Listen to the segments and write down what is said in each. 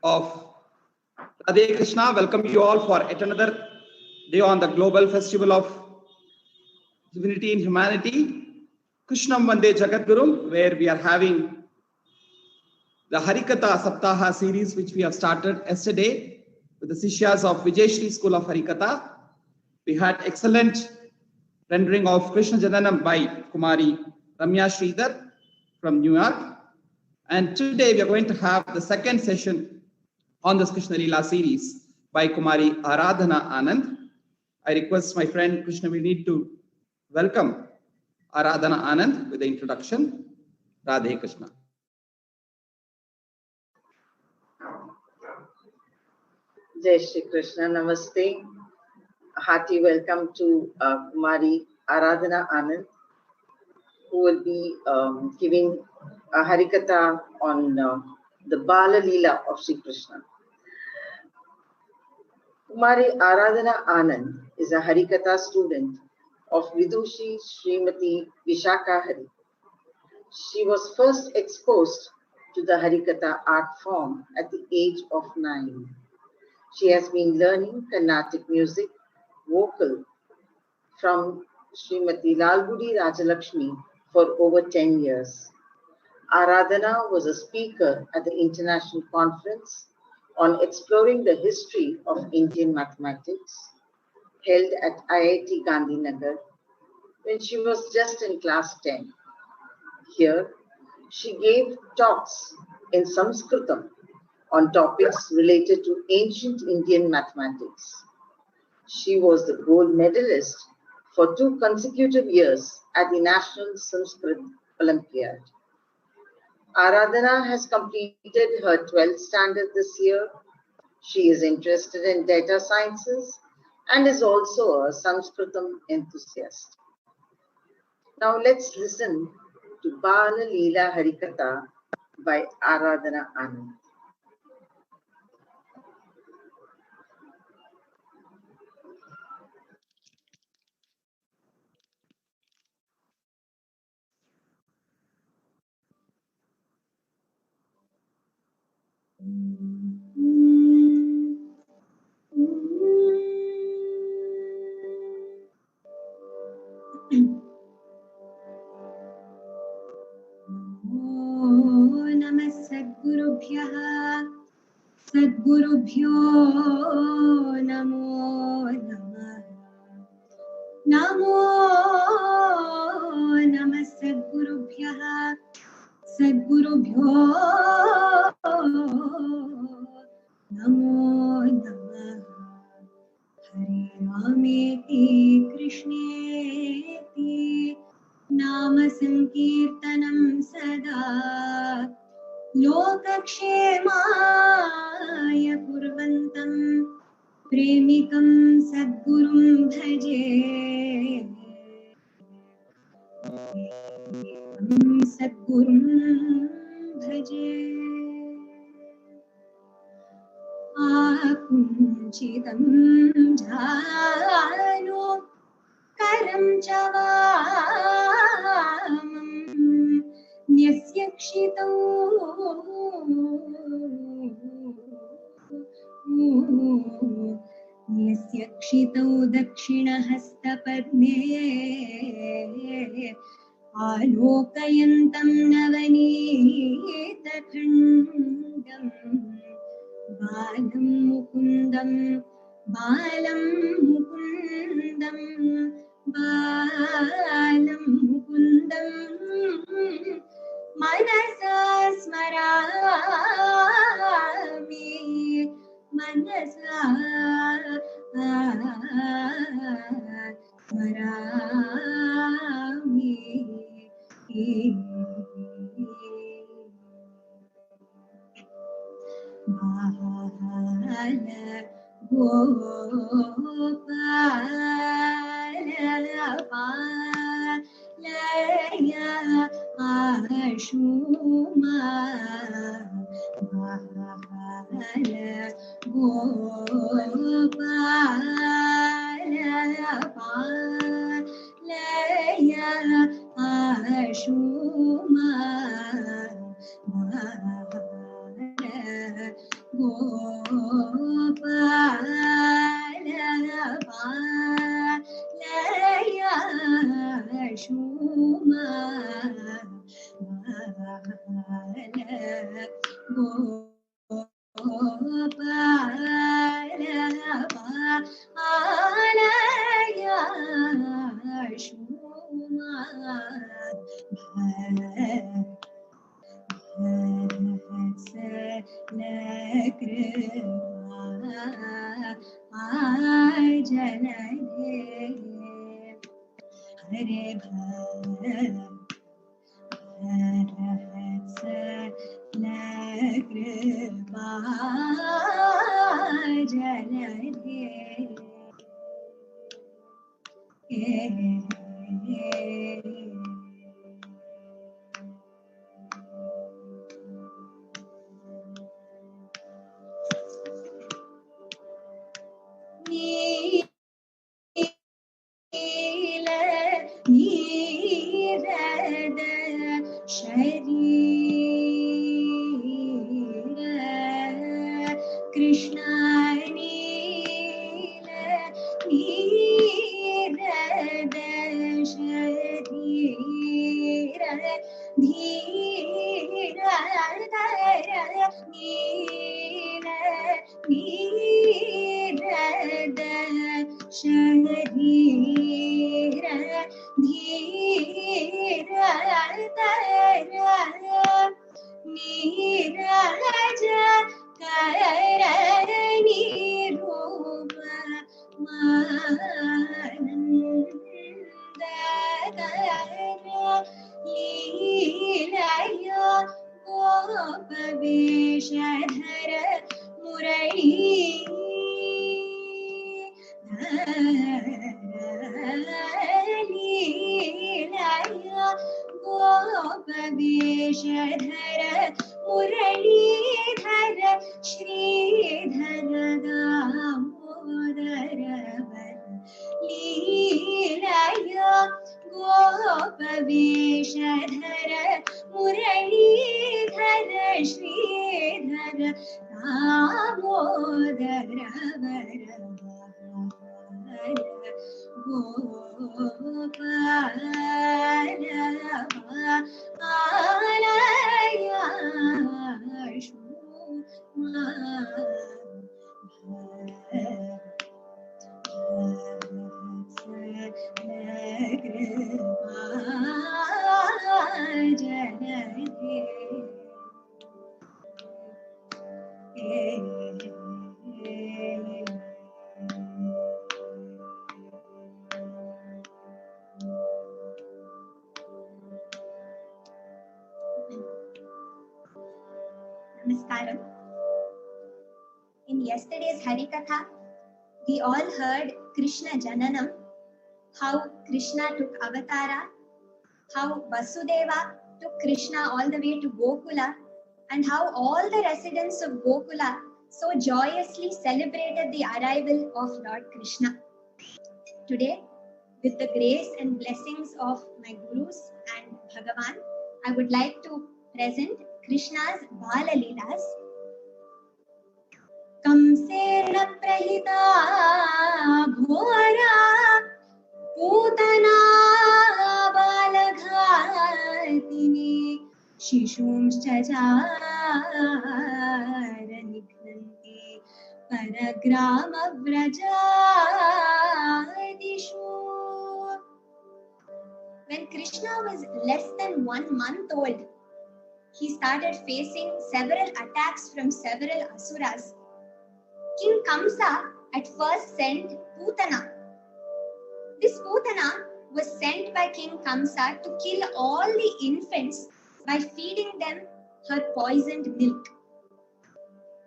of Radhe Krishna, welcome you all for yet another day on the global festival of divinity and humanity, Krishnam Vande Jagadgurum, where we are having the Harikatha Saptaha series, which we have started yesterday with the Sishyas of Vijayashri School of Harikatha. We had excellent rendering of Krishna Jadanam by Kumari Ramya Sridhar from New York. And today we are going to have the second session on this Krishna Leela series by Kumari Aradhana Anand. I request my friend Krishna, we need to welcome Aradhana Anand with the introduction. Radhe Krishna. Jai Shri Krishna, Namaste. A hearty welcome to Kumari Aradhana Anand, who will be giving a Harikatha on the Bala Leela of Shri Krishna. Kumari Aradhana Anand is a Harikatha student of Vidushi Srimati Vishakha Hari. She was first exposed to the Harikatha art form at the age of 9. She has been learning Carnatic music, vocal, from Srimati Lalgudi Rajalakshmi for over 10 years. Aradhana was a speaker at the International Conference on exploring the history of Indian mathematics, held at IIT Gandhinagar when she was just in class 10. Here, she gave talks in Sanskritam on topics related to ancient Indian mathematics. She was the gold medalist for 2 consecutive years at the National Sanskrit Olympiad. Aradhana has completed her 12th standard this year. She is interested in data sciences and is also a Sanskritam enthusiast. Now let's listen to Bala Leela Harikatha by Aradhana Anand. Sadgurubhyo namo namah. Namo namah Sadgurubhyah. Sadgurubhyo namo namah. Hare Rameti Krishneti Nama Sankirtanam Sada. Lokakshemaya kurvantam premikam sadgurum bhaje. Sadgurum bhaje. Akunchitam jhano karam chavam Nyasyakshitau dakshinahastapadme alokayantam navaneetakhandam balam mukundam Manasa smarami, manasa smarami. Bala Gopala Laya Ashuma Bala Gopala Laya Ashuma Namaskaram. In yesterday's Harikatha, we all heard Krishna Jananam, how Krishna took avatara, how Vasudeva took Krishna all the way to Gokula, and how all the residents of Gokula so joyously celebrated the arrival of Lord Krishna. Today, with the grace and blessings of my Gurus and Bhagavan, I would like to present Krishna's Bala Leelas. Kamsena prahita ghora putana balaghatini shishumscha jara nikhnanti paragrama vrajadishu. When Krishna was less than 1 month old, he started facing several attacks from several asuras. King Kamsa at first sent Putana. This Putana was sent by King Kamsa to kill all the infants by feeding them her poisoned milk.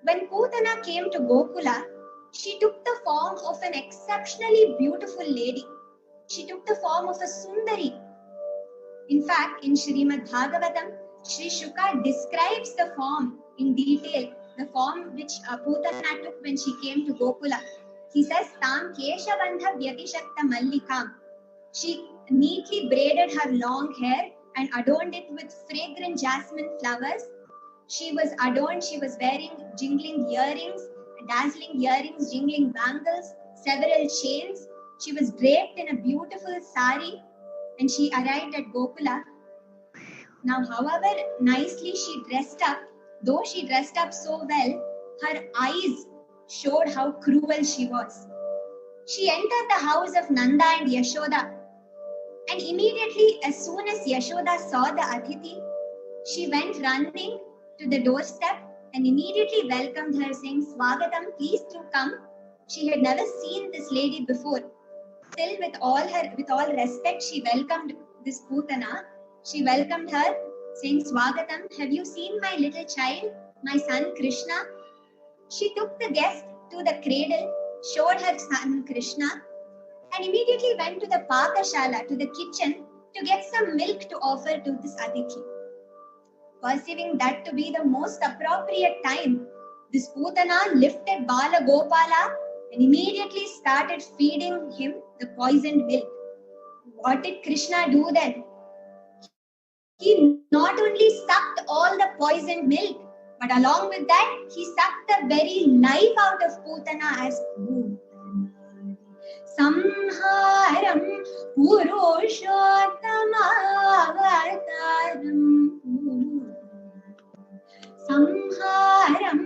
When Putana came to Gokula, she took the form of an exceptionally beautiful lady. She took the form of a Sundari. In fact, in Srimad Bhagavatam, Sri Shuka describes the form in detail, the form which Putana took when she came to Gokula. He says, Tam Keshavandha Vyatishakta Mallikam. She neatly braided her long hair and adorned it with fragrant jasmine flowers. She was adorned, she was wearing jingling earrings, dazzling earrings, jingling bangles, several chains. She was draped in a beautiful sari and she arrived at Gokula. Now, however nicely she dressed up, though she dressed up so well, her eyes showed how cruel she was. She entered the house of Nanda and Yashoda, and immediately, as soon as Yashoda saw the Aditi, she went running to the doorstep and immediately welcomed her, saying, Swagatam, please do come. She had never seen this lady before. Still, with all respect, she welcomed this Putana. She welcomed her, saying, Swagatam, have you seen my little child, my son Krishna? She took the guest to the cradle, showed her son Krishna, and immediately went to the Pakashala, to the kitchen, to get some milk to offer to this Aditi. Perceiving that to be the most appropriate time, this Putana lifted Bala Gopala and immediately started feeding him the poisoned milk. What did Krishna do then? He not only sucked all the poisoned milk, but along with that, he sucked the very life out of Putana as Samharam Purushottamavartaram Samharam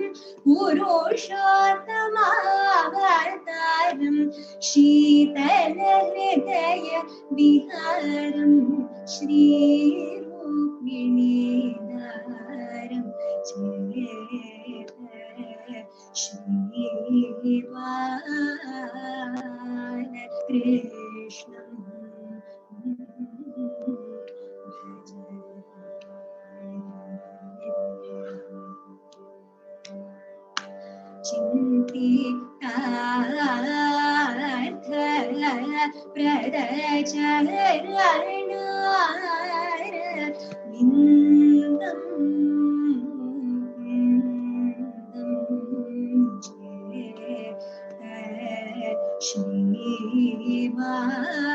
Purushottamavartaram Sheetala Hridaya Viharam Shri Rukminidaram Cheta Shri Bala Krishnam Chintitartha Pradacharana Vindam Shri Bala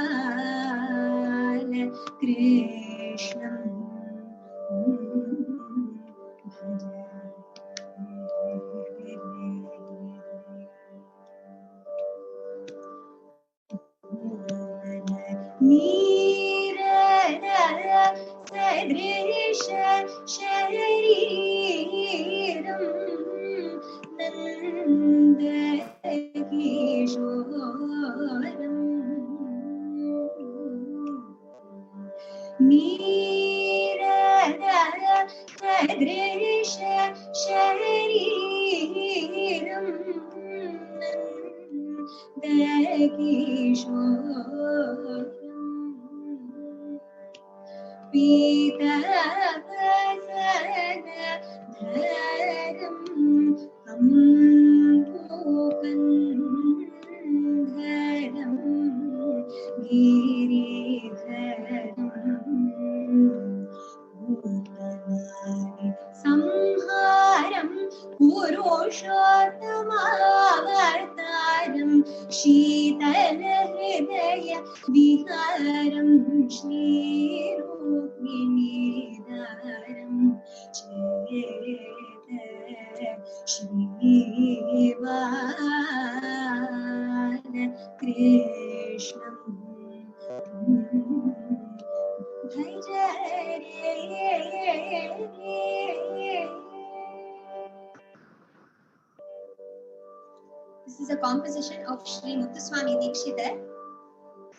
Krishnam Meera Sadrisha Shariram Nanda Kishoram Meera Sadrisha Shariram Nanda Kishoram Pita Pasana Dharam Ampukandharam Giridharam Bhutanani Samharam Purushottamavartaram Sheetala Hridaya Viharam Shri Rukminidaram Cheta Shri Bala Krishnam This is a composition of Sri Muthuswami Dikshidhar.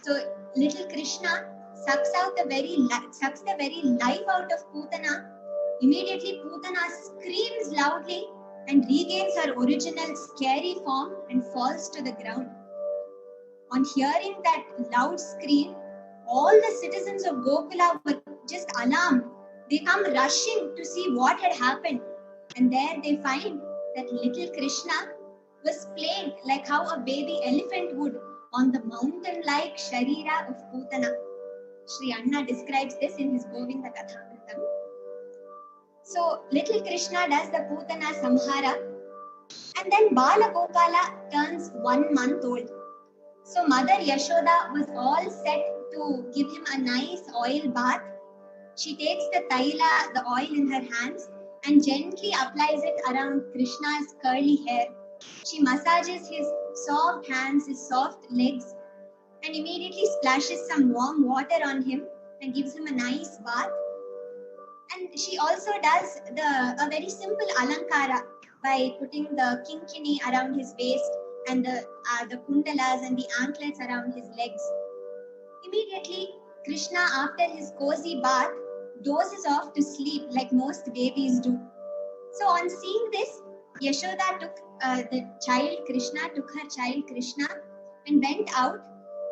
So little Krishna sucks the very life out of Putana. Immediately Putana screams loudly and regains her original scary form and falls to the ground. On hearing that loud scream, all the citizens of Gokula were just alarmed. They come rushing to see what had happened. And there they find that little Krishna was playing like how a baby elephant would on the mountain-like Sharira of Putana. Sri Anna describes this in his Govinda Kathamritam. So little Krishna does the Putana Samhara, and then Bala Gopala turns 1 month old. So Mother Yashoda was all set to give him a nice oil bath. She takes the taila, the oil in her hands, and gently applies it around Krishna's curly hair. She massages his soft hands, his soft legs, and immediately splashes some warm water on him and gives him a nice bath. And she also does a very simple alankara by putting the kinkini around his waist and the kundalas and the anklets around his legs. Immediately, Krishna, after his cozy bath, dozes off to sleep like most babies do. So on seeing this, Yashoda took the child Krishna, took her child Krishna and went out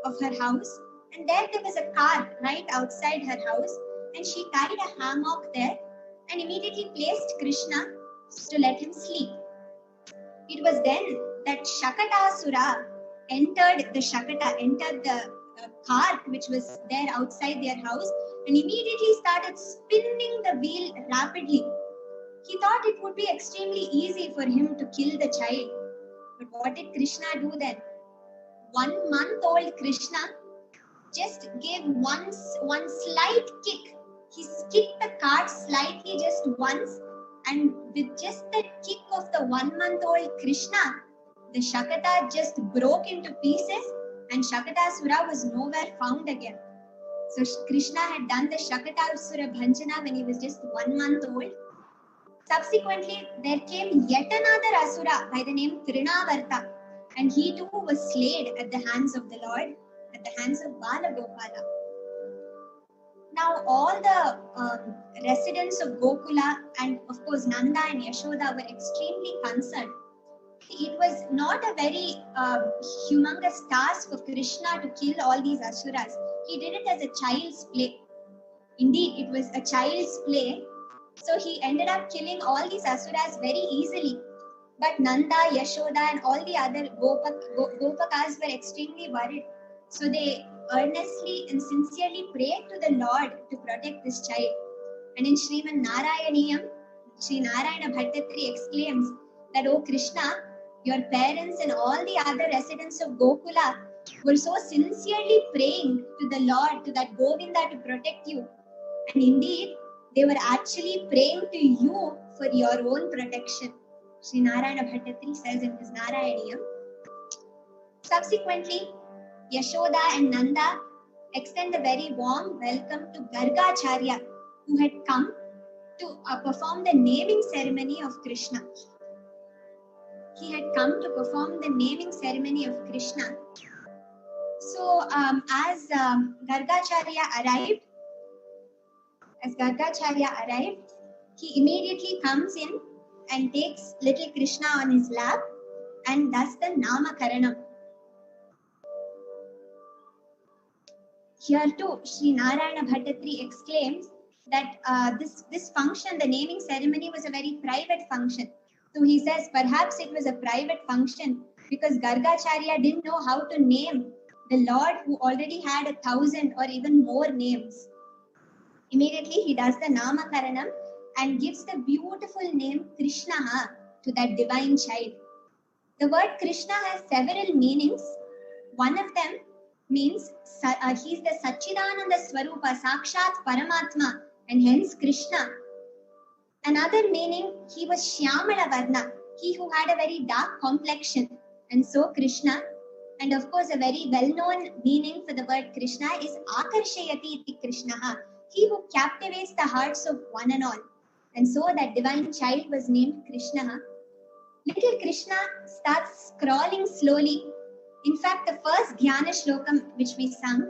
of her house. And there was a car right outside her house, and she tied a hammock there and immediately placed Krishna to let him sleep. It was then that Shakatasura entered the cart which was there outside their house and immediately started spinning the wheel rapidly. He thought it would be extremely easy for him to kill the child. But what did Krishna do then? 1 month-old Krishna just gave one slight kick. He kicked the cart slightly just once, and with just the kick of the 1 month-old Krishna, the Shakata just broke into pieces and Shakatasura was nowhere found again. So Krishna had done the Shakatasura Bhanjana when he was just 1 month old. Subsequently, there came yet another Asura by the name Trinavarta, and he too was slayed at the hands of the Lord, at the hands of Bala Gopala. Now all the residents of Gokula and of course Nanda and Yashoda were extremely concerned. It was not a very humongous task of Krishna to kill all these Asuras. He did it as a child's play. Indeed, it was a child's play. So he ended up killing all these Asuras very easily. But Nanda, Yashoda and all the other Gopakas were extremely worried. So they earnestly and sincerely prayed to the Lord to protect this child. And in Sriman Narayaniyam, Sri Narayana Bhattatri exclaims that, "O Krishna, your parents and all the other residents of Gokula were so sincerely praying to the Lord, to that Govinda to protect you. And indeed, they were actually praying to you for your own protection." Sri Narayana Bhattatri says in his Narayaniyam. Subsequently, Yashoda and Nanda extend a very warm welcome to Gargacharya, who had come to perform the naming ceremony of Krishna. He had come to perform the naming ceremony of Krishna. So as Gargacharya arrived, he immediately comes in and takes little Krishna on his lap and does the Namakaranam. Here too, Sri Narayana Bhattatri exclaims that this function, the naming ceremony, was a very private function. So he says perhaps it was a private function because Gargacharya didn't know how to name the Lord who already had 1,000 or even more names. Immediately he does the Namakaranam and gives the beautiful name Krishna to that divine child. The word Krishna has several meanings. One of them means he's the Satchidananda Swarupa, Sakshat Paramatma, and hence Krishna. Another meaning, he was Shyamala Varna, he who had a very dark complexion, and so Krishna. And of course, a very well-known meaning for the word Krishna is Akarshayati iti Krishna, he who captivates the hearts of one and all. And so that divine child was named Krishna. Little Krishna starts scrolling slowly. In fact, the first Dhyana Shlokam which we sung,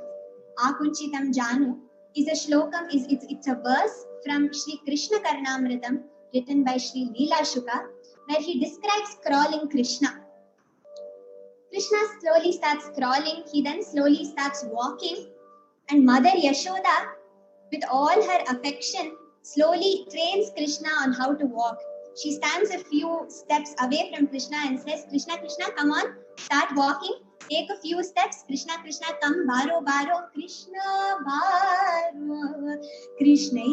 Akunchitam Janu, is a shlokam, it's a verse from Sri Krishna Karnamritam written by Sri Leela Shuka, where he describes crawling Krishna. Krishna slowly starts crawling, he then slowly starts walking, and Mother Yashoda, with all her affection, slowly trains Krishna on how to walk. She stands a few steps away from Krishna and says, "Krishna, Krishna, come on, start walking. Take a few steps. Krishna, Krishna, come, baro, baro. Krishna, baro. Krishna,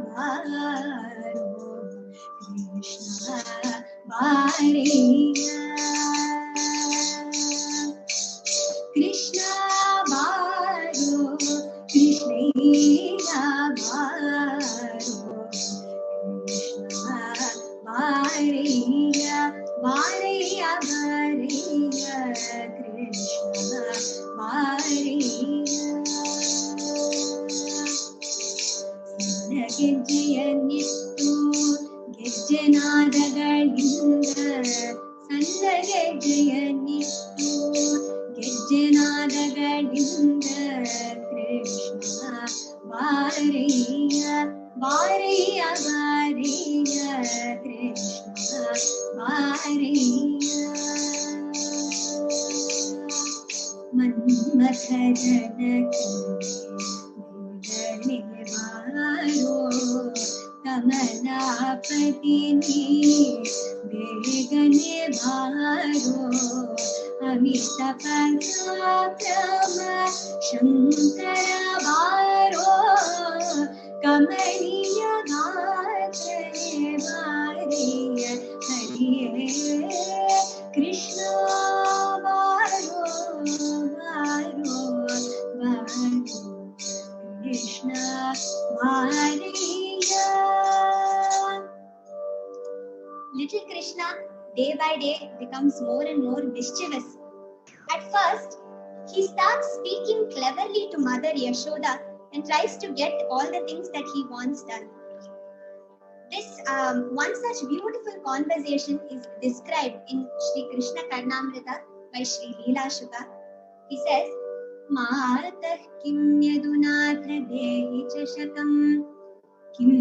baro. Krishna, baro. Krishna, baro. Krishna, baro. ಗೆಜ್ಜೆನಾದಗಳಿಂದ Krishna ಬಾರಯ್ಯ ಬಾರಯ್ಯ ಬಾರಯ್ಯ ಕೃಷ್ಣ ಬಾರಯ್ಯ ಮನ್ಮಥರನಕ್ಕೆ ಬಾರೋ ಕಮಲಾಪತಿ ನೀ ಬೇಗನೆ ಬಾರೋ ಅಮಿತ ಪರಾಕ್ರಮ ಶಂಕರ ಬಾರೋ ಕಮಲೀಯ ಗಾತ್ರನೆ ಬಾರಯ್ಯ ಹರಿಯೇ ಕೃಷ್ಣ ಬಾರೋ ಬಾರೋ ಬಾರೋ ಕೃಷ್ಣ ಬಾರಯ್ಯ. Little Krishna day by day becomes more and more mischievous. At first, he starts speaking cleverly to Mother Yashoda and tries to get all the things that he wants done. This one such beautiful conversation is described in Shri Krishna Karnamrita by Shri Leela Shuka. He says, Matah kim yadunatha dehi chashakam kim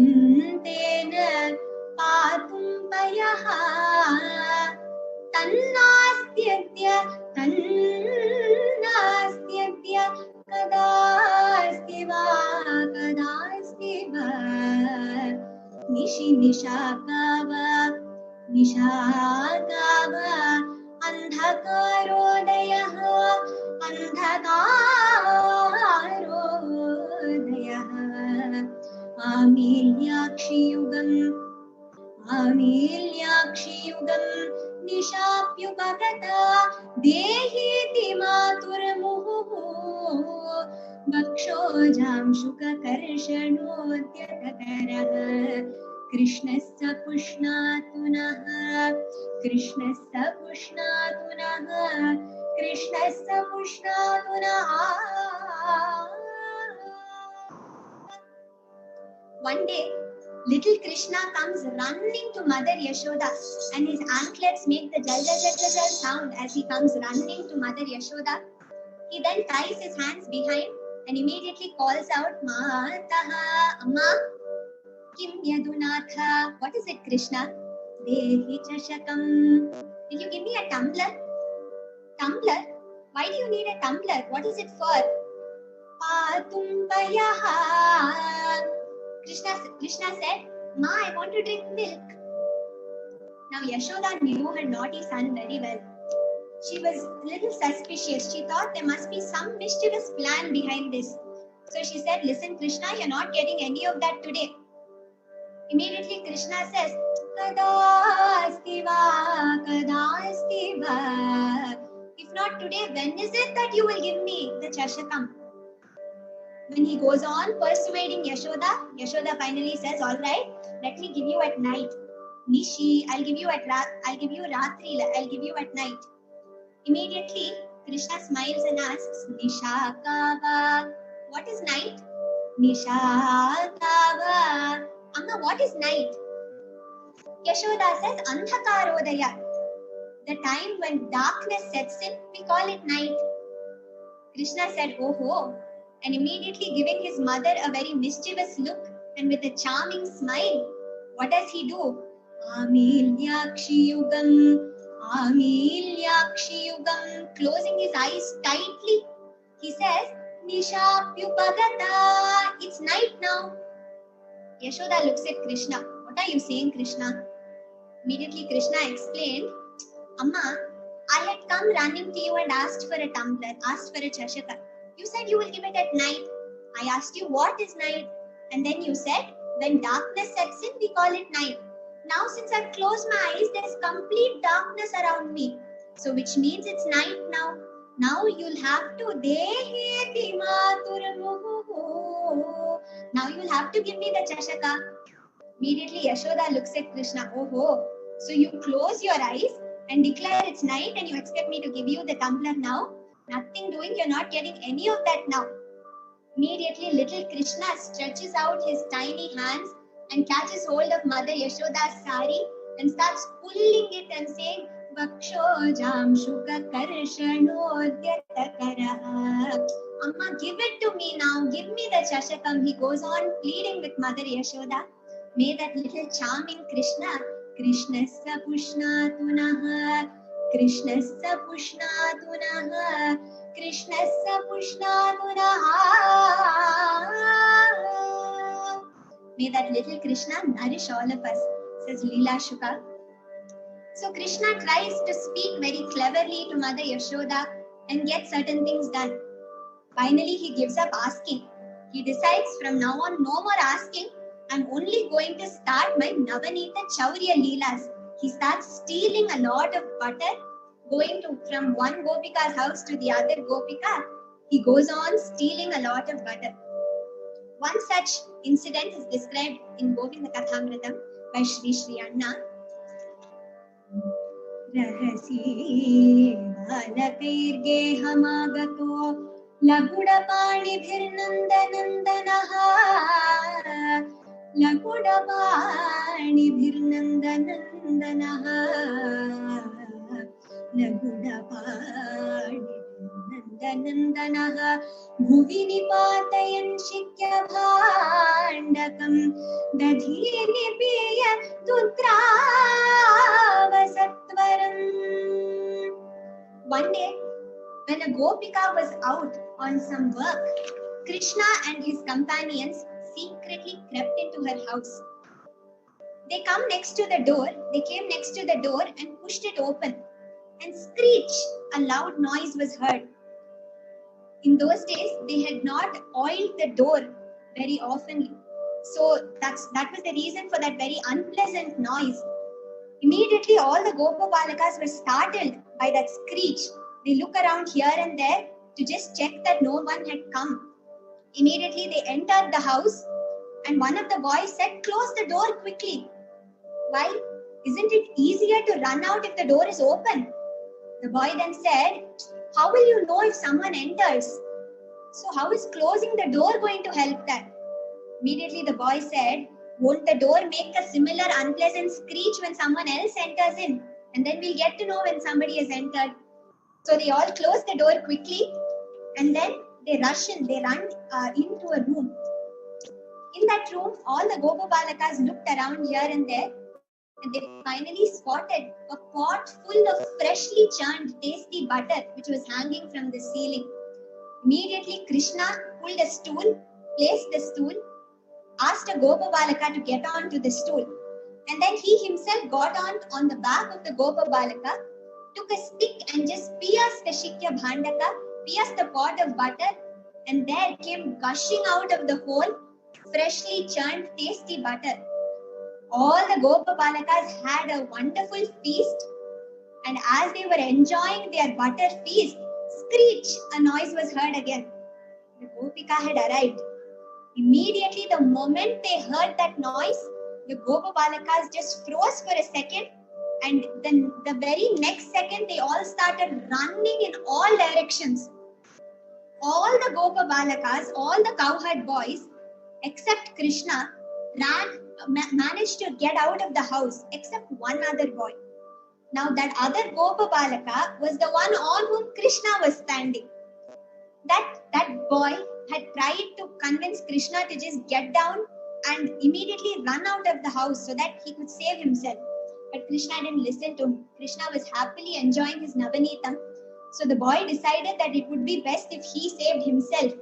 tena patum payaha tannastyadya kadasti va nishi nishakava andhakarodayah आमील्याक्षियुगं निशाप्युपगता देहीति मातुर्मुहुः भक्षोजां शुककर्षणोद्यतकरः कृष्णस्य पुष्णातु नः One day, little Krishna comes running to Mother Yashoda and his anklets make the jal jal jal jal jal sound as he comes running to Mother Yashoda. He then ties his hands behind and immediately calls out, Mataha, Amma, Kim Yadunatha. What is it, Krishna? Dehi Chashakam. Will you give me a tumbler? Tumbler? Why do you need a tumbler? What is it for? Patum Payaha. Krishna said, Ma, I want to drink milk. Now Yashoda knew her naughty son very well. She was a little suspicious. She thought there must be some mischievous plan behind this. So she said, listen Krishna, you're not getting any of that today. Immediately Krishna says, Kadasti va. If not today, when is it that you will give me the chashakam? When he goes on persuading Yashoda, Yashoda finally says, all right, let me give you at night. Nishi, I'll give you Ratri, I'll give you at night. Immediately, Krishna smiles and asks, Vishakha, what is night? Vishakha. Amma, what is night? Yashoda says, Andhakarodaya. The time when darkness sets in, we call it night. Krishna said, oh ho. And immediately giving his mother a very mischievous look and with a charming smile, what does he do? Amilyakshiyugam, closing his eyes tightly. He says, Nishapyupagata, it's night now. Yashoda looks at Krishna. What are you saying, Krishna? Immediately Krishna explained, Amma, I had come running to you and asked for a tumbler, asked for a chashaka. You said you will give it at night. I asked you what is night, and then you said when darkness sets in, we call it night. Now since I've closed my eyes, there's complete darkness around me. So which means it's night now. Now you'll have to Now you'll have to give me the chashaka. Immediately Yashoda looks at Krishna. Oh ho. So you close your eyes and declare it's night and you expect me to give you the tumbler now? Nothing doing, you're not getting any of that now. Immediately little Krishna stretches out his tiny hands and catches hold of Mother Yashoda's sari and starts pulling it and saying, Vakshojam Shuka Karshanodyatakaraha. Amma, give it to me now. Give me the chashakam. He goes on pleading with Mother Yashoda. May that little charming Krishna, Krishnasya Pushnatunaha, Krishnasya Pushnatunaha, Krishnasya Pushnatunaha. May that little Krishna nourish all of us, says Leela Shuka. So Krishna tries to speak very cleverly to Mother Yashoda and get certain things done. Finally, he gives up asking. He decides from now on, no more asking. I'm only going to start my Navanita Chaurya Leelas. He starts stealing a lot of butter, going from one Gopika's house to the other Gopika. He goes on stealing a lot of butter. One such incident is described in Govinda Kathamritam by Sri Sri Anna. Rahasi balakairgehamaagato Lagudapani-bhirnandanandanaha Lagudapani-bhirnandanandanaha Lagudapani-bhirnandanandanaha Bhuvi nipatayan shikyabhandakam Dadhini piya tutravasatvaram. One day, when a Gopika was out on some work, Krishna and his companions secretly crept into her house. They came next to the door and pushed it open, and screech, a loud noise was heard. In those days, they had not oiled the door very often. So that was the reason for that very unpleasant noise. Immediately, all the Gopa Balakas were startled by that screech. They look around here and there to just check that no one had come. Immediately, they entered the house, and one of the boys said, "Close the door quickly." Why? Isn't it easier to run out if the door is open? The boy then said, "How will you know if someone enters? So how is closing the door going to help that?" Immediately the boy said, "Won't the door make a similar unpleasant screech when someone else enters in? And then we'll get to know when somebody has entered." So they all close the door quickly, and then they run into a room. In that room, all the Gopa Balakas looked around here and there, and they finally spotted a pot full of freshly churned tasty butter which was hanging from the ceiling. Immediately Krishna pulled a stool, placed the stool, asked a Gopa Balaka to get on to the stool, and then he himself got on the back of the Gopa Balaka, took a stick and just pierced the Shikya Bhandaka, pierced the pot of butter, and there came gushing out of the hole freshly churned tasty butter. All the Gopa Balakas had a wonderful feast, and as they were enjoying their butter feast, screech, a noise was heard again. The Gopika had arrived. Immediately, the moment they heard that noise, the Gopa Balakas just froze for a second, and then the very next second, they all started running in all directions. All the Gopa Balakas, all the cowherd boys, except Krishna, managed to get out of the house, except one other boy. Now that other Gopa Balaka was the one on whom Krishna was standing. That boy had tried to convince Krishna to just get down and immediately run out of the house so that he could save himself. But Krishna didn't listen to him. Krishna was happily enjoying his Navanitam. So the boy decided that it would be best if he saved himself.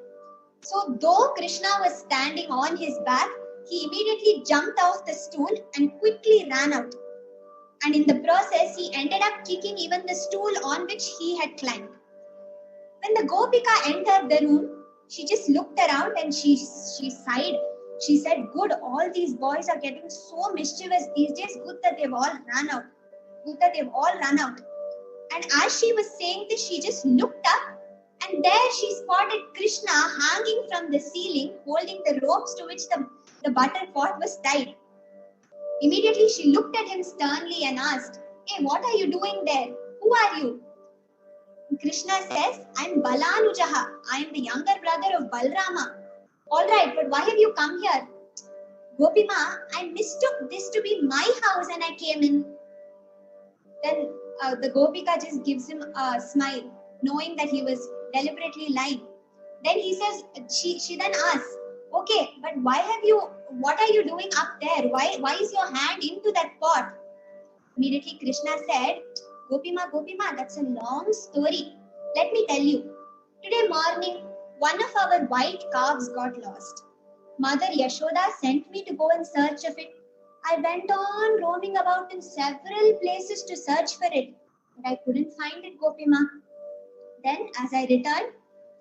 So though Krishna was standing on his back, he immediately jumped off the stool and quickly ran out. And in the process, he ended up kicking even the stool on which he had climbed. When the Gopika entered the room, she just looked around and she sighed. She said, "Good, all these boys are getting so mischievous these days. Good that they've all run out. And as she was saying this, she just looked up, and there she spotted Krishna hanging from the ceiling, holding the ropes to which the butter pot was tied. Immediately she looked at him sternly and asked, "Hey, what are you doing there? Who are you?" And Krishna says, "I'm Balanujaha. I am the younger brother of Balrama." "All right, but why have you come here?" Gopima, I mistook this to be my house and I came in. Then the Gopika just gives him a smile, knowing that he was deliberately lying. Then he says, she then asks, okay, but what are you doing up there? Why is your hand into that pot? Immediately Krishna said, Gopima, that's a long story. Let me tell you. Today morning, one of our white calves got lost. Mother Yashoda sent me to go in search of it. I went on roaming about in several places to search for it, but I couldn't find it, Gopima. Then, as I returned,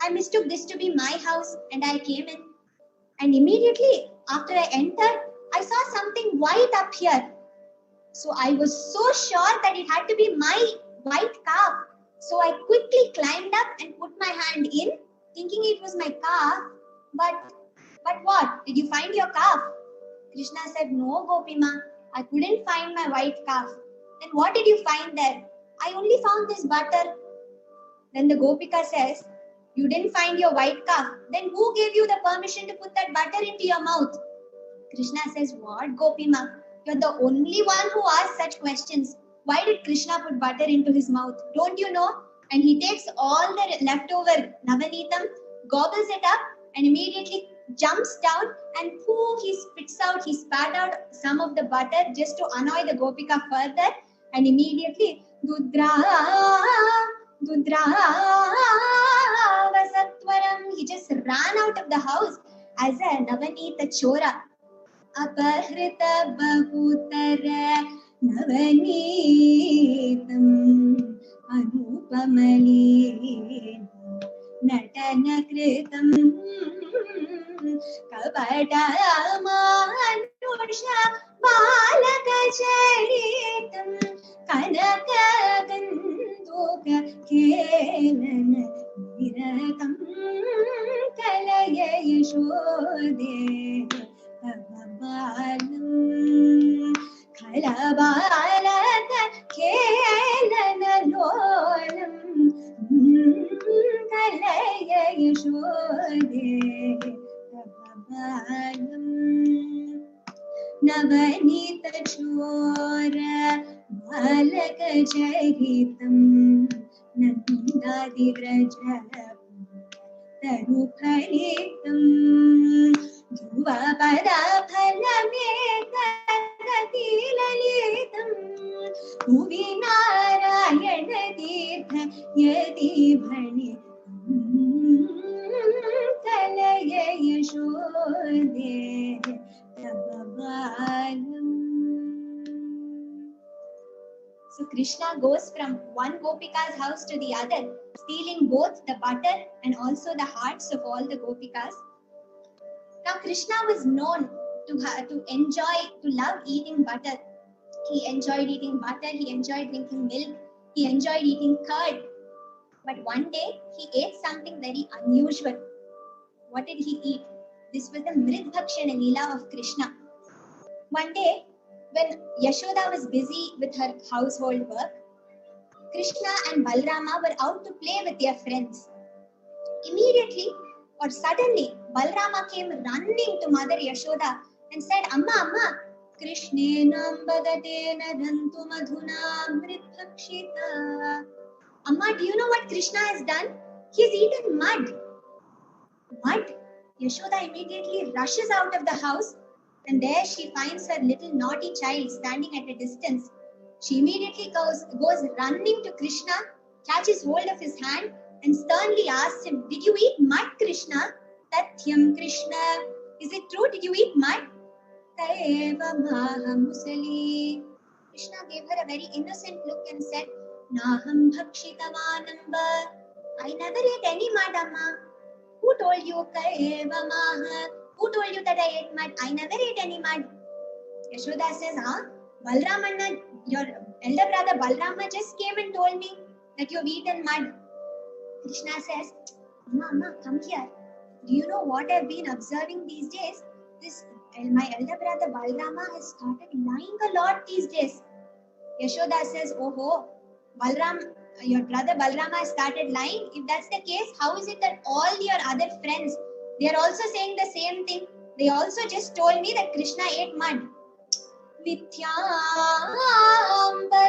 I mistook this to be my house and I came in. And immediately after I entered, I saw something white up here. So I was so sure that it had to be my white calf. So I quickly climbed up and put my hand in, thinking it was my calf. But what? Did you find your calf? Krishna said, no, Gopima. I couldn't find my white calf. Then what did you find there? I only found this butter. Then the Gopika says, you didn't find your white calf. Then who gave you the permission to put that butter into your mouth? Krishna says, what, Gopima? You're the only one who asked such questions. Why did Krishna put butter into his mouth? Don't you know? And he takes all the leftover Navanitam, gobbles it up, and immediately jumps down and he spat out some of the butter just to annoy the Gopika further. And immediately, Dudra Vasatwaram, he just ran out of the house as a Navanita Chora. Apahrita Bahutara Navanitam Anupamali Natana Kritam Kapatamanusha Balakacharitam Kanakaganduka Kelana Viratam Kalaya Yashode Balam Kalabalaka Kelana Lolam Kalaya Yashode Balam Navanita Chora Balaka Jaritam Nandadi Vrajapam Taruparitam Dhruva Pada Phalameta Gatilalitam Bhuvi Narayana Tirtha Yadi Bhanitam Kalaya Yashode Tababalam. So Krishna goes from one Gopika's house to the other, stealing both the butter and also the hearts of all the Gopikas. Now Krishna was known to love eating butter. He enjoyed eating butter, he enjoyed drinking milk, he enjoyed eating curd. But one day he ate something very unusual. What did he eat? This was the Mridbhakshana Leela of Krishna. One day, when Yashoda was busy with her household work, Krishna and Balrama were out to play with their friends. Immediately or suddenly, Balrama came running to Mother Yashoda and said, Amma, Krishnenam badatena dantu madhuna mridbhakshita. Amma, do you know what Krishna has done? He has eaten mud. Mud? Yashoda immediately rushes out of the house, and there she finds her little naughty child standing at a distance. She immediately goes running to Krishna, catches hold of his hand, and sternly asks him, did you eat mud, Krishna? Tathyam Krishna. Is it true? Did you eat mud? Taeva mahamusali. Krishna gave her a very innocent look and said, Naham bhakshitavanamba. I never ate any mud, Amma. Who told you? Who told you that I ate mud? I never ate any mud. Yashoda says, Balrama, your elder brother Balrama just came and told me that you've eaten mud. Krishna says, Amma, come here. Do you know what I've been observing these days? My elder brother Balrama has started lying a lot these days. Yashoda says, your brother Balrama has started lying. If that's the case, how is it that all your other friends, they are also saying the same thing? They also just told me that Krishna ate mud. But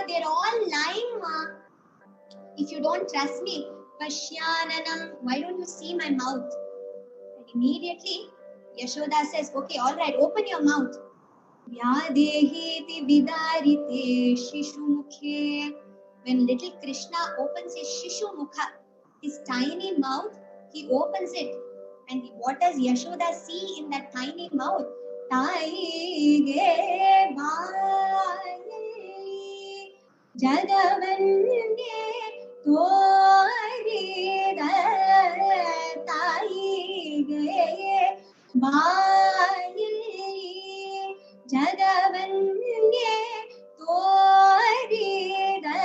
they're all lying, ma. If you don't trust me, Pashyananam, why don't you see my mouth? And immediately, Yashoda says, okay, all right, open your mouth. Vyadehiti vidarite shishu mukhe. When little Krishna opens his shishu mukha, his tiny mouth, he opens it. And what does Yashoda see in that tiny mouth? Taige bhai jagavanye torida taige bhai jagavanye torida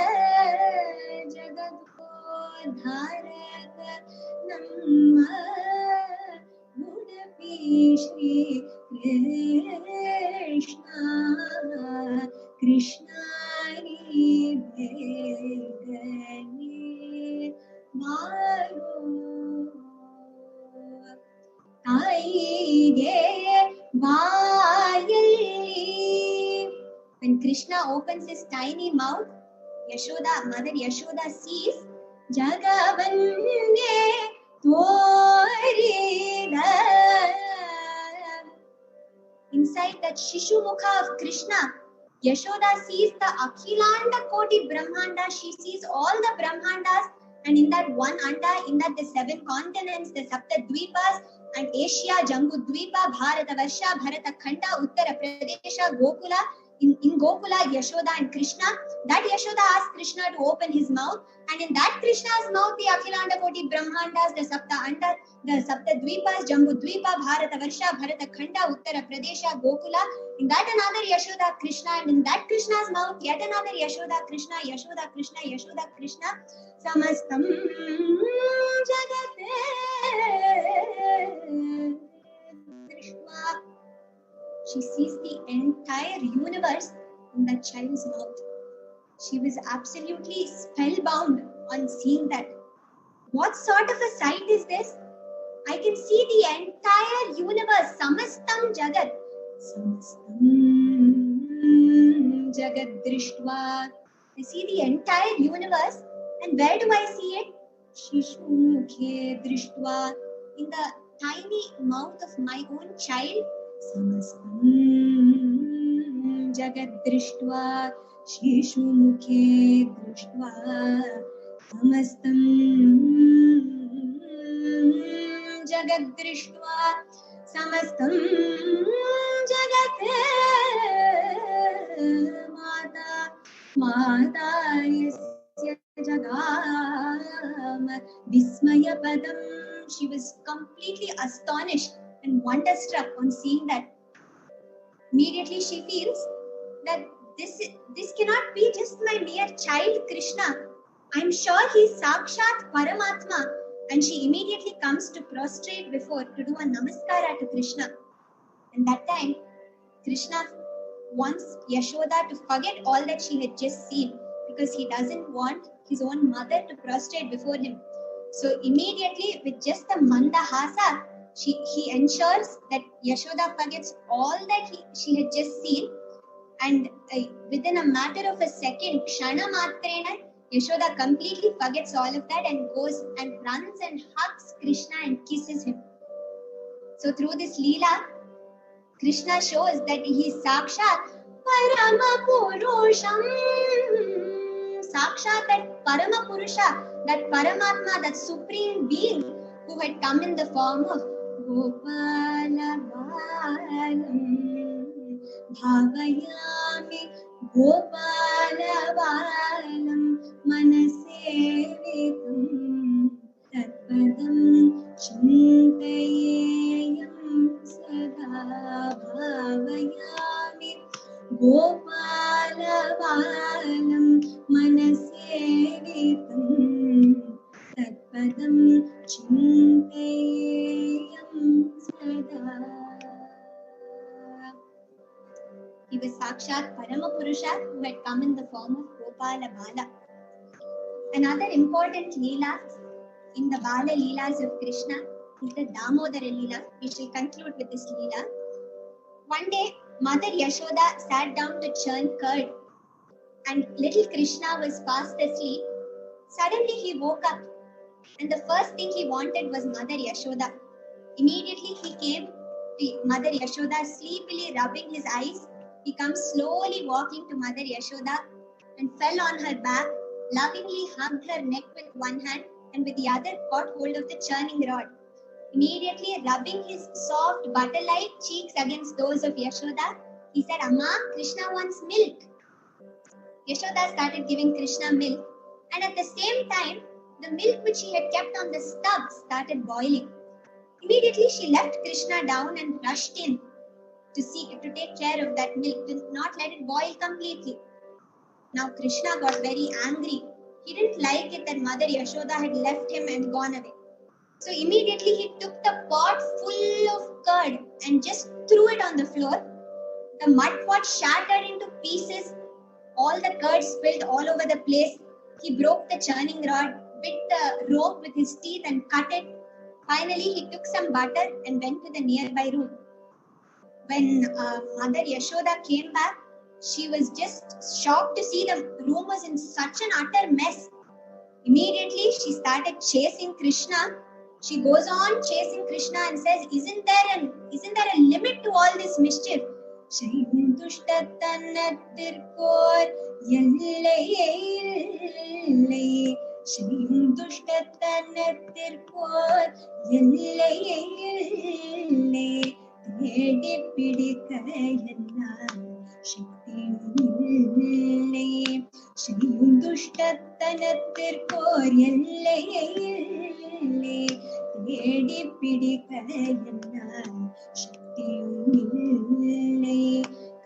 jagadgodharaka namma Shri Krishna Krishna ni begane maro taige vayali. When Krishna opens his tiny mouth, Yashoda, Mother Yashoda sees Jagavanye Torida. Inside that Shishu Mukha of Krishna, Yashoda sees the Akhilanda Koti Brahmanda. She sees all the Brahmandas, and in that one Anda, in that the 7 continents, the Saptadvipas, and Asia, Jambu Dvipa, Bharata Varsha, Bharata Khanda, Uttara Pradesha, Gokula. In Gokula, Yashoda and Krishna, that Yashoda asked Krishna to open his mouth, and in that Krishna's mouth, the Akhilanda Koti Brahmandas, the Sapta Anda, the Sapta Dvipas, Jambu Dvipa, Bharata Varsha, Bharata Khanda, Uttara Pradesha, Gokula, in that another Yashoda Krishna, and in that Krishna's mouth, yet another Yashoda Krishna, Yashoda Krishna, Yashoda Krishna, Samastam Jagate Krishna. She sees the entire universe in that child's mouth. She was absolutely spellbound on seeing that. What sort of a sight is this? I can see the entire universe, Samastam Jagat. Samastam Jagat Drishtva. I see the entire universe, and where do I see it? Shishu Mukhe Drishtva. In the tiny mouth of my own child. Samastam Jagat Drishtva Shishu Mukhe Drishtva Samastam Jagat Drishtva Samastam Jagat Mata Yasya Jagam Vismaya Padam. She was completely astonished and wonderstruck on seeing that. Immediately she feels that this cannot be just my mere child Krishna. I'm sure he's Sakshat Paramatma. And she immediately comes to prostrate before, to do a namaskara to Krishna. And that time, Krishna wants Yashoda to forget all that she had just seen, because he doesn't want his own mother to prostrate before him. So immediately, with just the mandahasa, he ensures that Yashoda forgets all that she had just seen, and within a matter of a second, Kshana Matrena, Yashoda completely forgets all of that and goes and runs and hugs Krishna and kisses him. So through this Leela, Krishna shows that he is Sakshat Parama Purusham. Sakshat, that Parama Purusha, that Paramatma, that Supreme Being who had come in the form of Gopala Balam Bhavayami Gopala Balam Manasevitam Tatpadam Chintayeyam Sada Bhavayami Gopala Balam Manasevitam Tatpadam Chintayeyam Sada. He was Sakshat Paramapurusha who had come in the form of Gopala Bala. Another important Leela in the Bala Leelas of Krishna is the Damodara Leela. We shall conclude with this Leela. One day, Mother Yashoda sat down to churn curd, and little Krishna was fast asleep. Suddenly he woke up, and the first thing he wanted was Mother Yashoda. Immediately he came to Mother Yashoda, sleepily rubbing his eyes. He comes slowly walking to Mother Yashoda and fell on her back, lovingly hugged her neck with one hand and with the other caught hold of the churning rod. Immediately rubbing his soft butter-like cheeks against those of Yashoda, he said, "Amma, Krishna wants milk." Yashoda started giving Krishna milk, and at the same time, the milk which she had kept on the stub started boiling. Immediately she left Krishna down and rushed in to take care of that milk, to not let it boil completely. Now Krishna got very angry. He didn't like it that Mother Yashoda had left him and gone away. So immediately he took the pot full of curd and just threw it on the floor. The mud pot shattered into pieces. All the curd spilled all over the place. He broke the churning rod, bit the rope with his teeth and cut it. Finally, he took some butter and went to the nearby room. When Mother Yashoda came back, she was just shocked to see the room was in such an utter mess. Immediately, she started chasing Krishna. She goes on chasing Krishna and says, Isn't there a limit to all this mischief?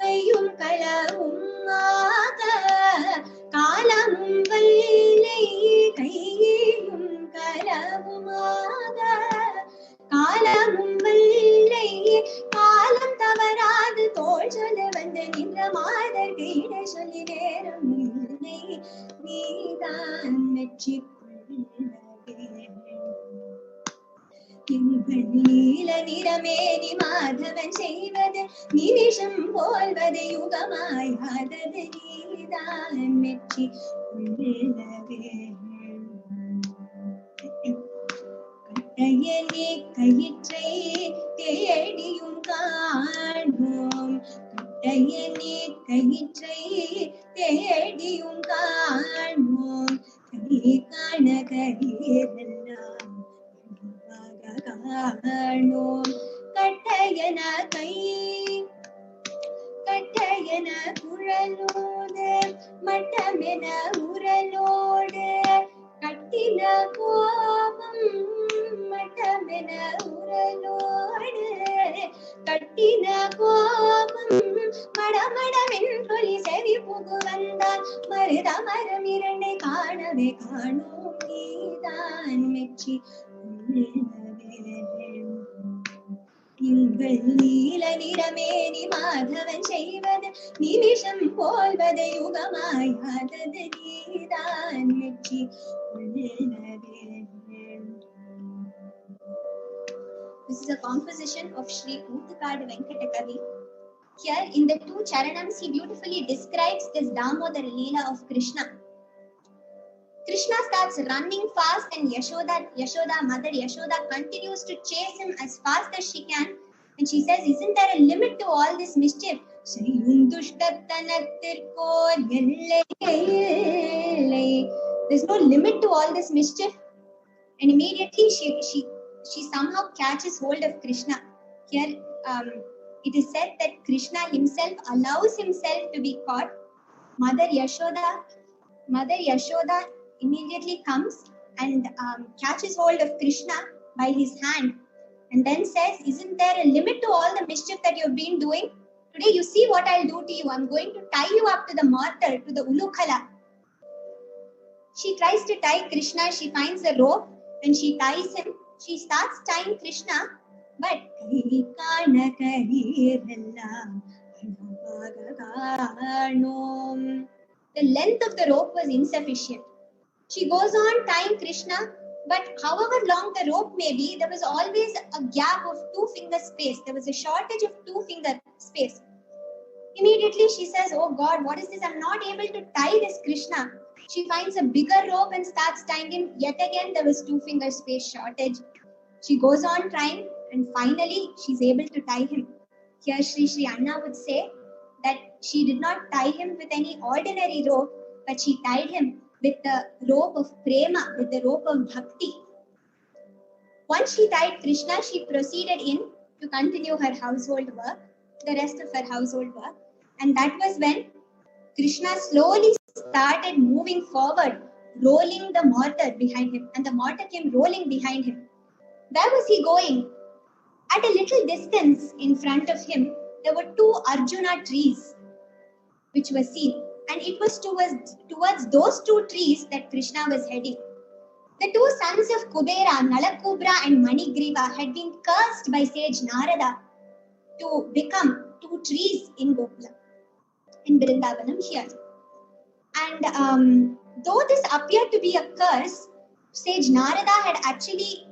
கையும் களவும் ஆக காலமும் வல்லை கையும் களவுமாக காலமும் வல்லை காலம் தவறாது தோள் சொல்ல வந்து நின்ற மாதர் கையிட சொல்லி நேரம் இல்லை நீதான் வெற்றி நீல நிறமேனி மாதவன் செய்வது நிமிஷம் போல்வது யுகமாயாதது நீதான் வெற்றி உள்ளவே கட்டையனே கயிற்றை தேடியும் காண்போம் கட்டையனே கயிற்றை தேடியும் காண்போம் கை காண கயிறெல்லாம் காணோம் கட்டையன கை கட்டையன குழலோடு மட்டமென உரலோடு கட்டின கோபம் மட்டமென உரலோடு கட்டின கோபம் மடமடவென்றொலி செவி புகு வந்தால் மருத மரம் இரண்டை காணவே காணோம் நீதான் மெச்சி எங்கள் நீல நிறமேனி மாதவன் செய்வது நிமிஷம் போல்வது யுகமாயாதது நீதான் வெற்றி உள்ளவே. This is a composition of Sri Ootukadu Venkatakavi. Here in the two charanams he beautifully describes this Damodara Leela of Krishna. Krishna starts running fast and Mother Yashoda continues to chase him as fast as she can. And she says, Isn't there a limit to all this mischief? There's no limit to all this mischief. And immediately she somehow catches hold of Krishna. Here it is said that Krishna himself allows himself to be caught. Mother Yashoda immediately comes and catches hold of Krishna by his hand and then says, Isn't there a limit to all the mischief that you've been doing? Today you see what I'll do to you. I'm going to tie you up to the mortar, to the ulukhala. She tries to tie Krishna. She finds a rope and she ties him. She starts tying Krishna, but the length of the rope was insufficient. She goes on tying Krishna, But however long the rope may be, there was always a gap of 2 finger space. There was a shortage of 2 finger space. Immediately she says, oh God, what is this? I'm not able to tie this Krishna. She finds a bigger rope and starts tying him. Yet again, there was 2 finger space shortage. She goes on trying and finally she's able to tie him. Here Sri Anna would say that she did not tie him with any ordinary rope, but she tied him with the rope of prema, with the rope of bhakti. Once she tied Krishna, she proceeded in to continue her household work, the rest of her household work. And that was when Krishna slowly started moving forward, rolling the mortar behind him. And the mortar came rolling behind him. Where was he going? At a little distance in front of him, there were 2 Arjuna trees which were seen. And it was towards those 2 trees that Krishna was heading. The 2 sons of Kubera, Nalakubra and Manigriva, had been cursed by sage Narada to become 2 trees in Gokula, in Vrindavanam here. And though this appeared to be a curse, sage Narada had actually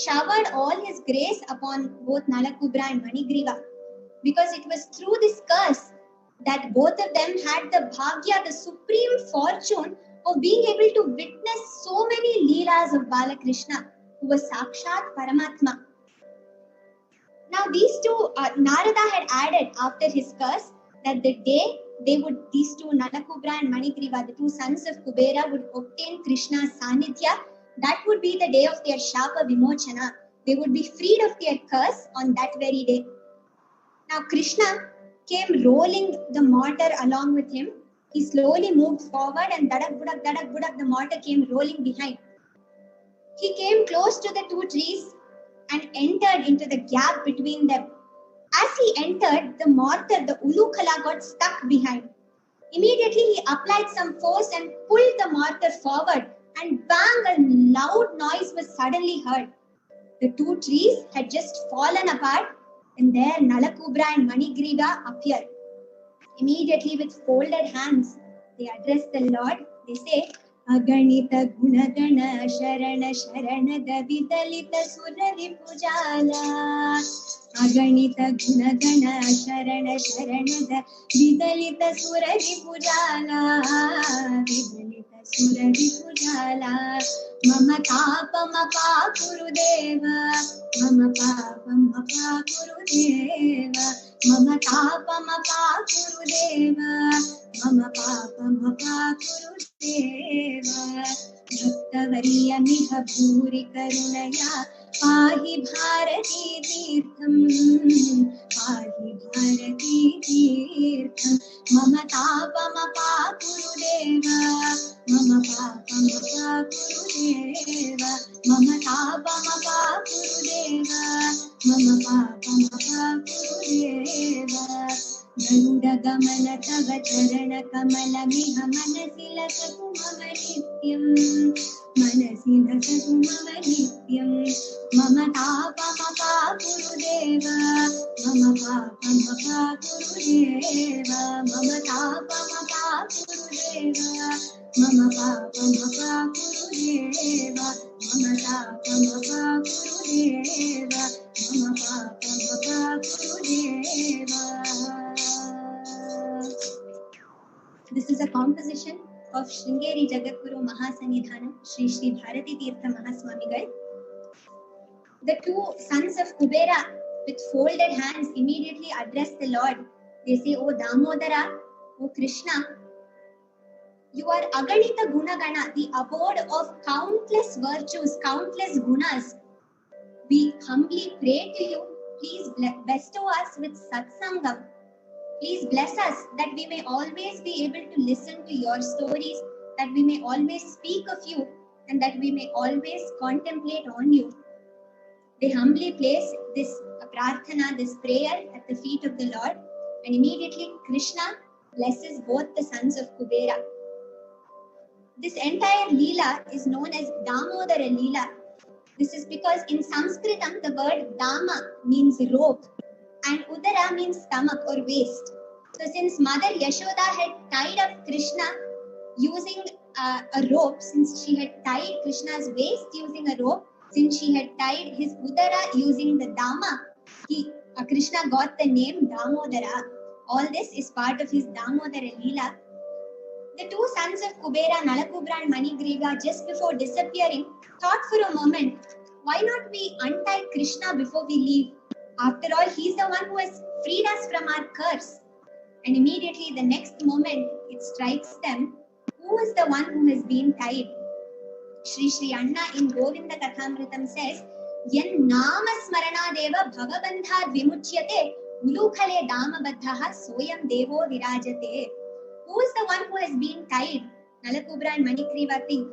showered all his grace upon both Nalakubra and Manigriva, because it was through this curse that both of them had the bhagya, the supreme fortune of being able to witness so many leelas of Balakrishna, who was Sakshat Paramatma. Now these 2, Narada had added after his curse that the day these 2, Nalakubra and Manigriva, the 2 sons of Kubera, would obtain Krishna's Sanidhya. That would be the day of their Shapa Vimochana. They would be freed of their curse on that very day. Now Krishna came rolling the mortar along with him. He slowly moved forward and dadak budak, the mortar came rolling behind. He came close to the 2 trees and entered into the gap between them. As he entered, the mortar, the ulukala, got stuck behind. Immediately he applied some force and pulled the mortar forward, and bang, a loud noise was suddenly heard. The 2 trees had just fallen apart, and there Nalakubra and Manigriva appeared. Immediately with folded hands, they address the Lord. They say, Aganita Gunagana Sharana Sharanada Vidalita Surari Pujala. Aganita Gunagana Sharana Sharanada Vidalita Surari Pujala. Vidalita Surari Pujala. Mama Papa Mapa Kurudeva. Mama Papa Mapa Kurudeva. Mama Papa Mapa Kurudeva. Mama Papa Mapa Kurudeva. Bhaktavarya Miha Bhuri Karunaya Pahi Bharati Tirtham. Pahi Bharati Tirtham. Mama Papa Mapa Kurudeva. Mama Papa Mapa Kurudeva. Mama Papa Mapa Kurudeva. Mama Papa Mapa Kurudeva. Garuda Gamana Tava Charana Kamala Miha Manasi Lasatu Mama Nityam. Manasi Lasatu Mama Nityam. Mama Papa Mapa Kurudeva. Mama Papa Mapa Kurudeva. Mama Papa Mapa Kurudeva. Mama Papa Mapa Kurudeva. Mama Papa Mapa Kurudeva. Mama Papa Mapa Kurudeva. This is a composition of Sringeri Jagadguru Mahasanidhanam Sri Sri Bharati Tirtha Mahaswamigal. The 2 sons of Kubera with folded hands immediately address the Lord. They say, O Damodara, O Krishna, you are Aganita Gunagana, the abode of countless virtues, countless gunas. We humbly pray to you, please bestow us with satsangam. Please bless us that we may always be able to listen to your stories, that we may always speak of you, and that we may always contemplate on you. They humbly place this prarthana, this prayer at the feet of the Lord, and immediately Krishna blesses both the sons of Kubera. This entire Leela is known as Damodara Leela. This is because in Sanskritam the word Dama means rope and Udara means stomach or waist. So since Mother Yashoda had tied up Krishna using a rope, since she had tied Krishna's waist using a rope, since she had tied his udara using the dama, Krishna got the name Damodara. All this is part of his Damodara Leela. The two sons of Kubera, Nalakubra and Manigriva, just before disappearing, thought for a moment, why not we untie Krishna before we leave? After all, he's the one who has freed us from our curse. And immediately the next moment, it strikes them, who is the one who has been tied? Sri Anna in Govinda Kathamritam says, Yan nama smarana deva bhavabandha vimuchyate ulukhale damabadhaha soyam devo virajate. Who is the one who has been tied? Nalakubra and Manikriva think.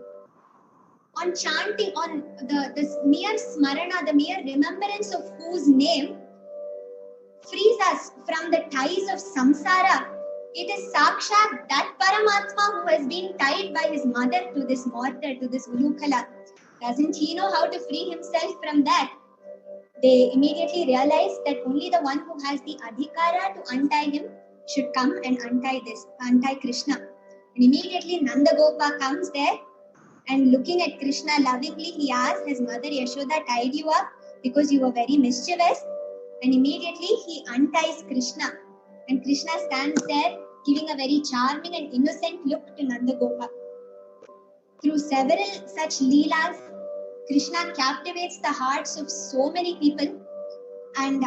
On chanting, on the mere smarana, the mere remembrance of whose name frees us from the ties of samsara. It is Sakshat, that Paramatma who has been tied by his mother to this mortar, to this Ulukhala. Doesn't he know how to free himself from that? They immediately realize that only the one who has the adhikara to untie him should come and untie Krishna. And immediately Nandagopa comes there and looking at Krishna lovingly, he asks, his mother Yashoda tied you up because you were very mischievous? And immediately he unties Krishna. And Krishna stands there giving a very charming and innocent look to Nandagopa. Through several such leelas, Krishna captivates the hearts of so many people. And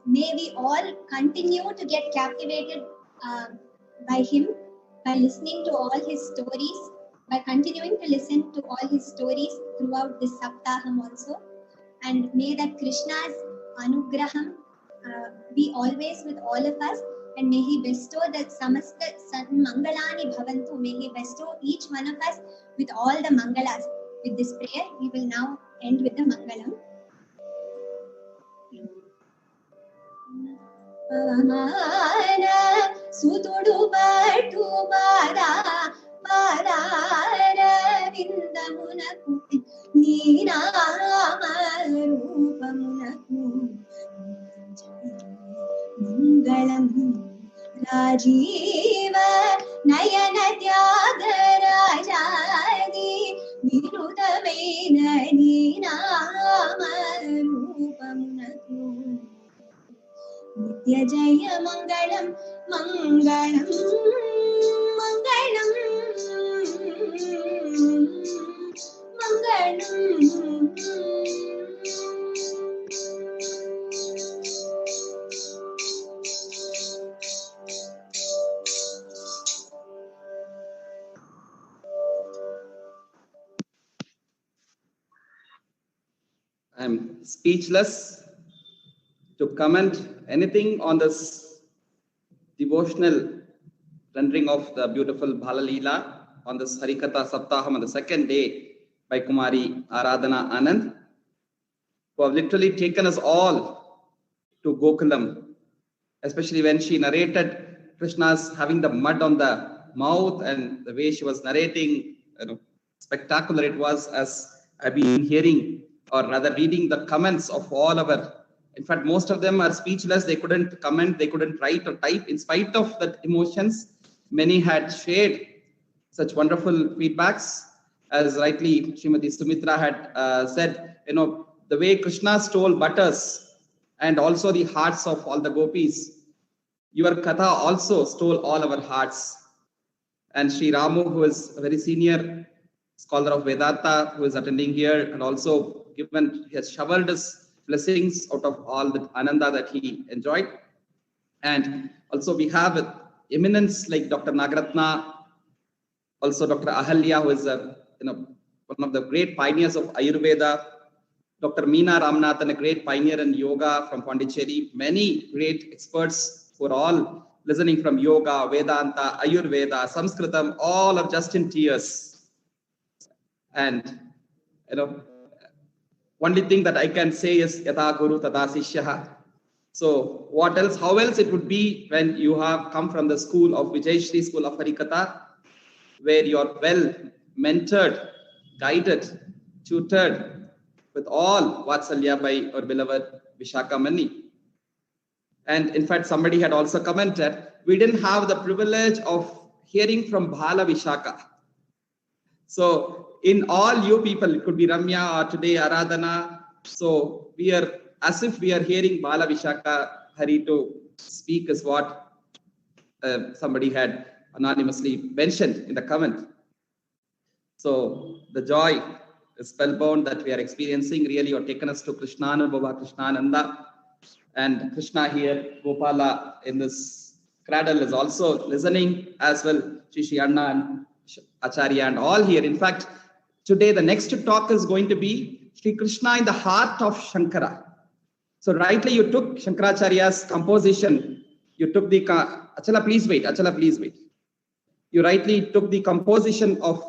may we all continue to get captivated by him, by listening to all his stories, by continuing to listen to all his stories throughout this Saptaham also. And may that Krishna's anugraham be always with all of us, and may he bestow that samasta mangalani bhavantu, may he bestow each one of us with all the mangalas. With this prayer, we will now end with the mangalam. Sutudu patu pada padara vindamunaku neenama rupamunaku mangalam rajiva nayana tyagarajaadi virudavena neenama rupamunaku Nitya Jaya Mangalam Mangalam Mangalam Mangalam I'm speechless to comment anything on this devotional rendering of the beautiful Bala Leela on this Harikatha Saptaham on the second day by Kumari Aradhana Anand, who have literally taken us all to Gokulam, especially when she narrated Krishna's having the mud on the mouth, and the way she was narrating, spectacular it was, as I've been hearing or rather reading the comments of all our. In fact, most of them are speechless. They couldn't comment, they couldn't write or type. In spite of the emotions, many had shared such wonderful feedbacks. As rightly Srimati Sumitra had said, the way Krishna stole butters and also the hearts of all the gopis, your Katha also stole all our hearts. And Sri Ramu, who is a very senior scholar of Vedanta, who is attending here, and also he has showered his blessings out of all the ananda that he enjoyed. And also we have eminence like Dr. Nagaratna, also Dr. Ahalya, who is one of the great pioneers of Ayurveda, Dr. Meena Ramanathan, a great pioneer in yoga from Pondicherry, many great experts who are all listening from yoga, Vedanta, Ayurveda, Sanskritam, all are just in tears. And only thing that I can say is Yatha Guru Tata Sishyaha. So what else, how else it would be when you have come from the school of Vijayashri School of Harikatha, where you are well mentored, guided, tutored with all Vatsalya by our beloved Vishakha Mani. And in fact, somebody had also commented, we didn't have the privilege of hearing from Bala Vishakha. So in all you people, it could be Ramya or today Aradhana. So we are as if we are hearing Bala Vishakha Hari to speak is what somebody had anonymously mentioned in the comment. So the joy, the spellbound that we are experiencing, really, you're taken us to Krishnanubhava, Krishnananda, and Krishna here, Gopala in this cradle is also listening as well. Shri Anna and Acharya and all here. In fact, today the next talk is going to be Sri Krishna in the heart of Shankara. So rightly you took Shankaracharya's composition. You took the Achala, please wait. Achala, please wait. You rightly took the composition of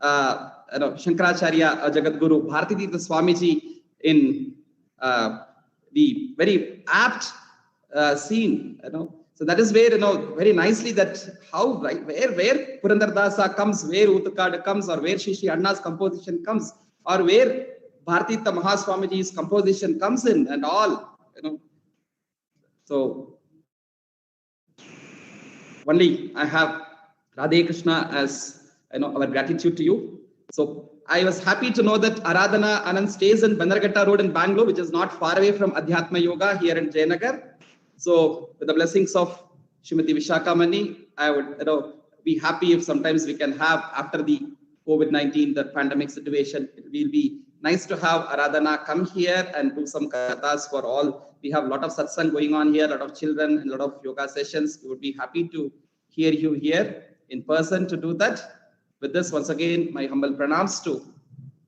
Shankaracharya Jagadguru Bharatitirtha Swamiji in the very apt scene. So that is where very nicely that how right where Purandardasa comes, where Utukad comes, or where Shri Anna's composition comes, or where Bharatitirtha Mahaswamiji's composition comes in, and all. So only I have Radhe Krishna as our gratitude to you. So I was happy to know that Aradhana Anand stays in Bandarghatta Road in Bangalore, which is not far away from Adhyatma Yoga here in Jayanagar. So with the blessings of Srimati Vishakha Mani, I would be happy if sometimes we can have, after the COVID-19, the pandemic situation, it will be nice to have Aradhana come here and do some kathas for all. We have a lot of satsang going on here, a lot of children and a lot of yoga sessions. We would be happy to hear you here in person to do that. With this, once again, my humble pranams to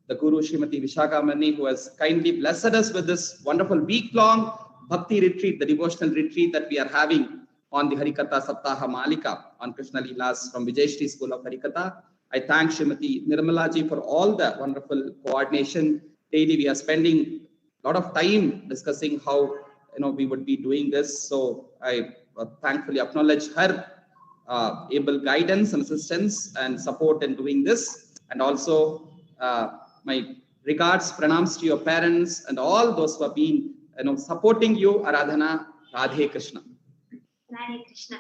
the Guru Srimati Vishakha Mani, who has kindly blessed us with this wonderful week-long bhakti retreat, the devotional retreat that we are having on the Harikatha Saptaha Malika on Krishna Leelas from Vijayashri School of Harikatha. I thank Srimati Nirmala ji for all the wonderful coordination. Daily we are spending a lot of time discussing how we would be doing this. So I thankfully acknowledge her able guidance and assistance and support in doing this. And also my regards, pranams to your parents and all those who have been supporting you. Aradhana, Radhe Krishna. Radhe Krishna.